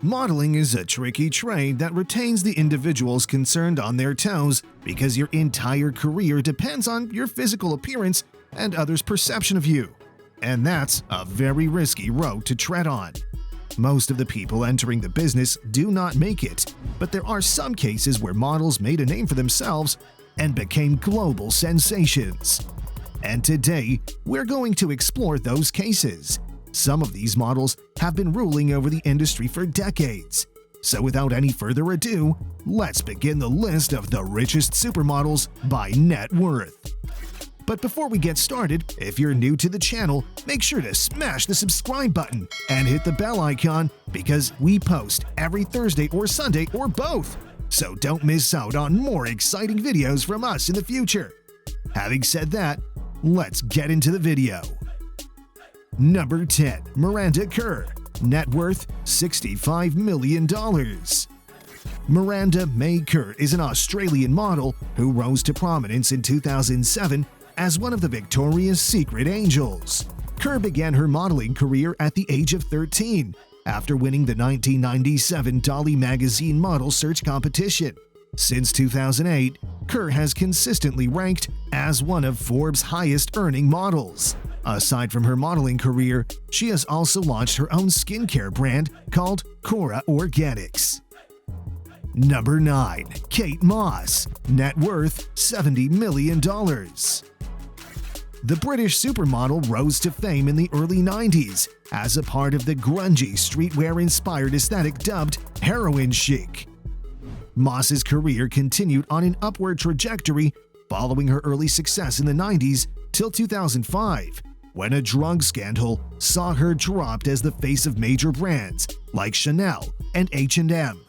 Modeling is a tricky trade that retains the individuals concerned on their toes because your entire career depends on your physical appearance and others' perception of you. And that's a very risky road to tread on. Most of the people entering the business do not make it, but there are some cases where models made a name for themselves and became global sensations. And today, we're going to explore those cases. Some of these models have been ruling over the industry for decades. So without any further ado, let's begin the list of the richest supermodels by net worth. But before we get started, if you're new to the channel, make sure to smash the subscribe button and hit the bell icon because we post every Thursday or Sunday or both. So don't miss out on more exciting videos from us in the future. Having said that, let's get into the video. Number 10. Miranda Kerr. Net worth $65 million. Miranda May Kerr is an Australian model who rose to prominence in 2007 as one of the Victoria's Secret Angels. Kerr began her modeling career at the age of 13 after winning the 1997 Dolly Magazine Model Search Competition. Since 2008, Kerr has consistently ranked as one of Forbes' highest-earning models. Aside from her modeling career, she has also launched her own skincare brand called Cora Organics. Number 9. Kate Moss. Net worth $70 million. The British supermodel rose to fame in the early 90s as a part of the grungy streetwear-inspired aesthetic dubbed heroin chic. Moss's career continued on an upward trajectory following her early success in the 90s till 2005, when a drug scandal saw her dropped as the face of major brands like Chanel and H&M.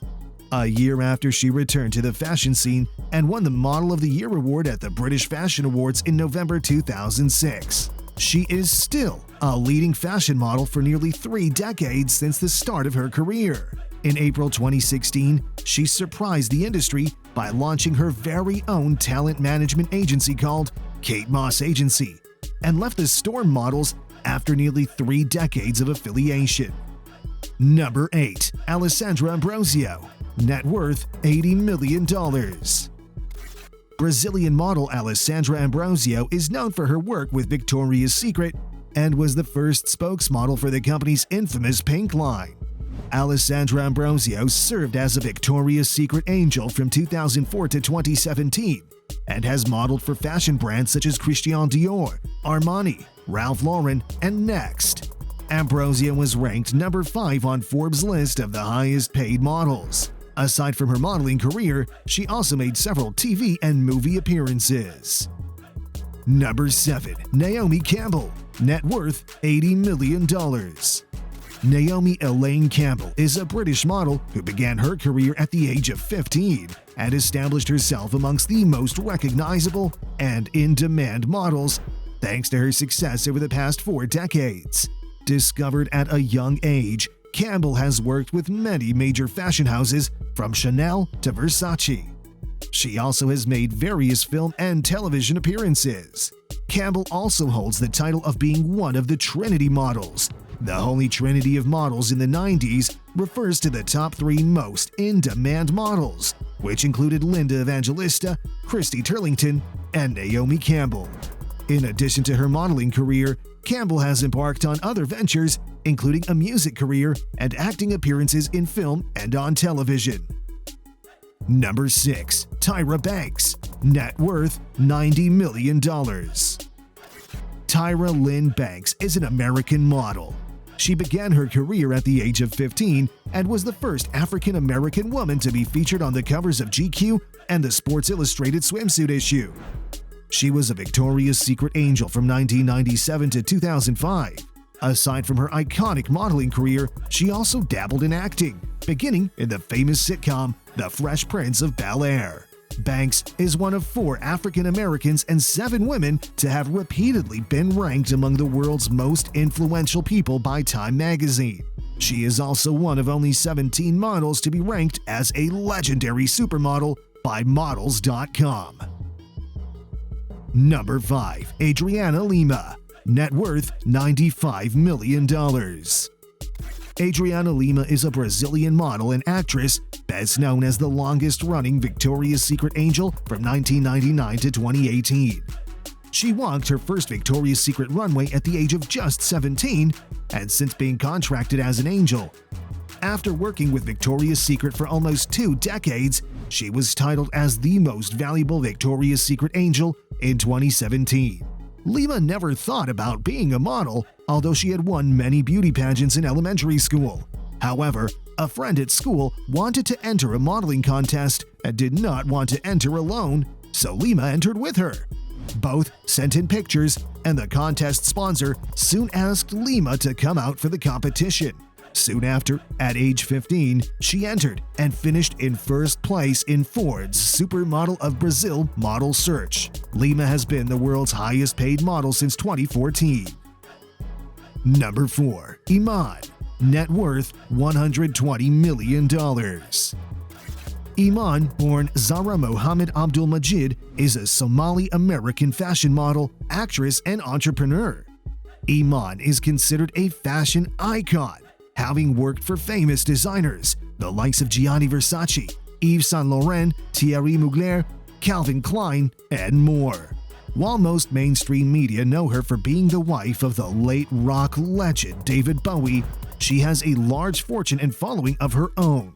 A year after she returned to the fashion scene and won the Model of the Year award at the British Fashion Awards in November 2006. She is still a leading fashion model for nearly 3 decades since the start of her career. In April 2016, she surprised the industry by launching her very own talent management agency called Kate Moss Agency, and left the Storm Models after nearly 3 decades of affiliation. Number 8. Alessandra Ambrosio. Net worth $80 million. Brazilian model Alessandra Ambrosio is known for her work with Victoria's Secret and was the first spokesmodel for the company's infamous pink line. Alessandra Ambrosio served as a Victoria's Secret angel from 2004 to 2017 and has modeled for fashion brands such as Christian Dior, Armani, Ralph Lauren, and Next. Ambrosio was ranked number 5 on Forbes' list of the highest-paid models. Aside from her modeling career, she also made several TV and movie appearances. Number 7. Naomi Campbell. Net worth $80 million. Naomi Elaine Campbell is a British model who began her career at the age of 15 and established herself amongst the most recognizable and in-demand models thanks to her success over the past 4 decades. Discovered at a young age, Campbell has worked with many major fashion houses from Chanel to Versace. She also has made various film and television appearances. Campbell also holds the title of being one of the Trinity models. The Holy Trinity of models in the 90s refers to the top 3 most in-demand models, which included Linda Evangelista, Christy Turlington, and Naomi Campbell. In addition to her modeling career, Campbell has embarked on other ventures, including a music career and acting appearances in film and on television. Number 6. Tyra Banks. Net worth $90 million. Tyra Lynn Banks is an American model. She began her career at the age of 15 and was the first African-American woman to be featured on the covers of GQ and the Sports Illustrated swimsuit issue. She was a Victoria's Secret angel from 1997 to 2005. Aside from her iconic modeling career, she also dabbled in acting, beginning in the famous sitcom The Fresh Prince of Bel-Air. Banks is one of 4 African Americans and 7 women to have repeatedly been ranked among the world's most influential people by Time magazine. She is also one of only 17 models to be ranked as a legendary supermodel by Models.com. Number 5. Adriana Lima. Net worth $95 million. Adriana Lima is a Brazilian model and actress, best known as the longest-running Victoria's Secret angel from 1999 to 2018. She walked her first Victoria's Secret runway at the age of just 17 and since being contracted as an angel. After working with Victoria's Secret for almost 2 decades, she was titled as the most valuable Victoria's Secret angel in 2017. Lima never thought about being a model, although she had won many beauty pageants in elementary school. However, a friend at school wanted to enter a modeling contest and did not want to enter alone, so Lima entered with her. Both sent in pictures, and the contest sponsor soon asked Lima to come out for the competition. Soon after, at age 15, she entered and finished in first place in Ford's Supermodel of Brazil model search. Lima has been the world's highest paid model since 2014. Number 4. IMAN. Net worth $120 million. Iman, born Zahra Mohammed Abdul Majid, is a Somali-American fashion model, actress, and entrepreneur. Iman is considered a fashion icon, having worked for famous designers, the likes of Gianni Versace, Yves Saint Laurent, Thierry Mugler, Calvin Klein, and more. While most mainstream media know her for being the wife of the late rock legend David Bowie, she has a large fortune and following of her own.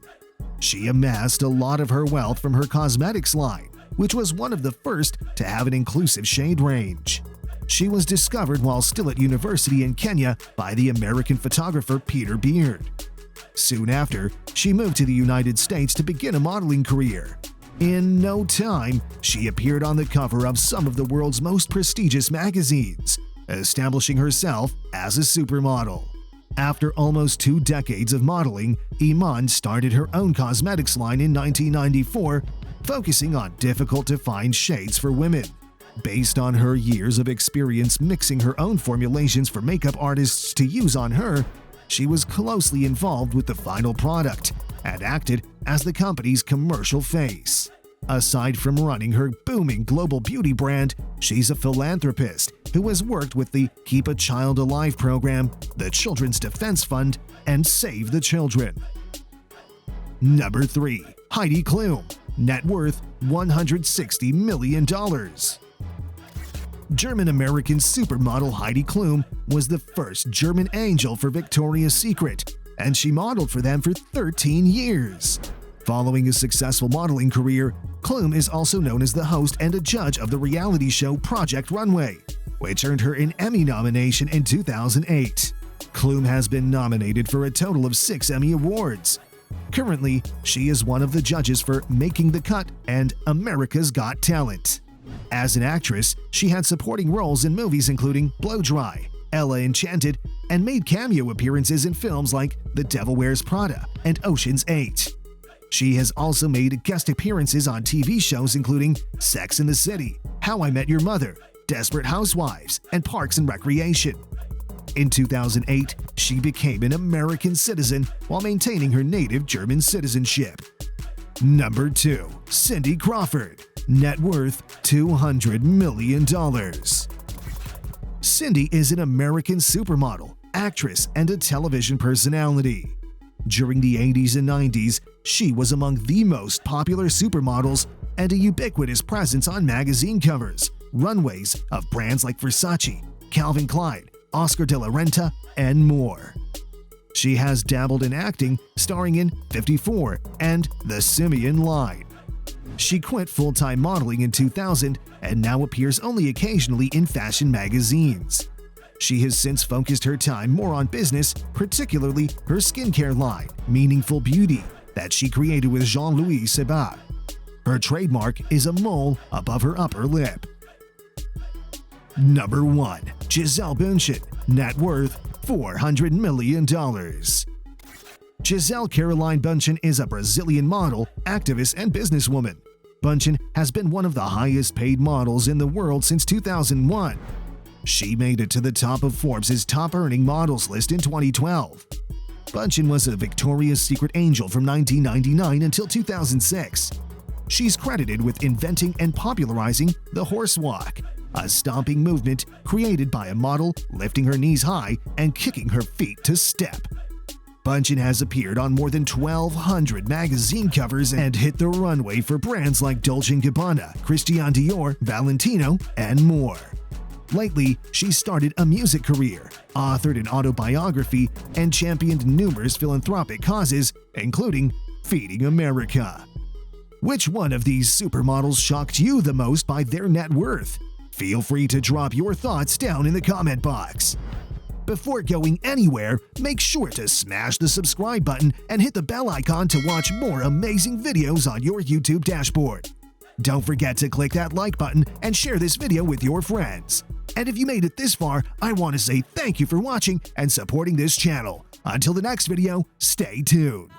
She amassed a lot of her wealth from her cosmetics line, which was one of the first to have an inclusive shade range. She was discovered while still at university in Kenya by the American photographer Peter Beard. Soon after, she moved to the United States to begin a modeling career. In no time, she appeared on the cover of some of the world's most prestigious magazines, establishing herself as a supermodel. After almost 2 decades of modeling, Iman started her own cosmetics line in 1994, focusing on difficult-to-find shades for women. Based on her years of experience mixing her own formulations for makeup artists to use on her, she was closely involved with the final product and acted as the company's commercial face. Aside from running her booming global beauty brand, she's a philanthropist who has worked with the Keep a Child Alive program, the Children's Defense Fund, and Save the Children. Number 3. Heidi Klum. Net worth $160 million. German-American supermodel Heidi Klum was the first German angel for Victoria's Secret, and she modeled for them for 13 years. Following a successful modeling career, Klum is also known as the host and a judge of the reality show Project Runway, which earned her an Emmy nomination in 2008. Klum has been nominated for a total of 6 Emmy Awards. Currently, she is one of the judges for Making the Cut and America's Got Talent. As an actress, she had supporting roles in movies including Blow Dry, Ella Enchanted, and made cameo appearances in films like The Devil Wears Prada and Ocean's 8. She has also made guest appearances on TV shows including Sex and the City, How I Met Your Mother, Desperate Housewives, and Parks and Recreation. In 2008, she became an American citizen while maintaining her native German citizenship. Number 2. Cindy Crawford. Net worth $200 million. Cindy is an American supermodel, actress, and a television personality. During the 80s and 90s, she was among the most popular supermodels and a ubiquitous presence on magazine covers, runways of brands like Versace, Calvin Klein, Oscar de la Renta, and more. She has dabbled in acting, starring in 54 and The Simeon Line. She quit full-time modeling in 2000 and now appears only occasionally in fashion magazines. She has since focused her time more on business, particularly her skincare line, Meaningful Beauty, that she created with Jean-Louis Sebag. Her trademark is a mole above her upper lip. Number 1. Gisele Bündchen. Net worth $400 million. Gisele Caroline Bündchen is a Brazilian model, activist, and businesswoman. Bündchen has been one of the highest-paid models in the world since 2001. She made it to the top of Forbes' top-earning models list in 2012. Bündchen was a Victoria's Secret angel from 1999 until 2006. She's credited with inventing and popularizing the horse walk, a stomping movement created by a model lifting her knees high and kicking her feet to step. BUNDCHEN has appeared on more than 1,200 magazine covers and hit the runway for brands like Dolce & Gabbana, Christian Dior, Valentino, and more. Lately, she started a music career, authored an autobiography, and championed numerous philanthropic causes, including Feeding America. Which one of these supermodels shocked you the most by their net worth? Feel free to drop your thoughts down in the comment box. Before going anywhere, make sure to smash the subscribe button and hit the bell icon to watch more amazing videos on your YouTube dashboard. Don't forget to click that like button and share this video with your friends. And if you made it this far, I want to say thank you for watching and supporting this channel. Until the next video, stay tuned.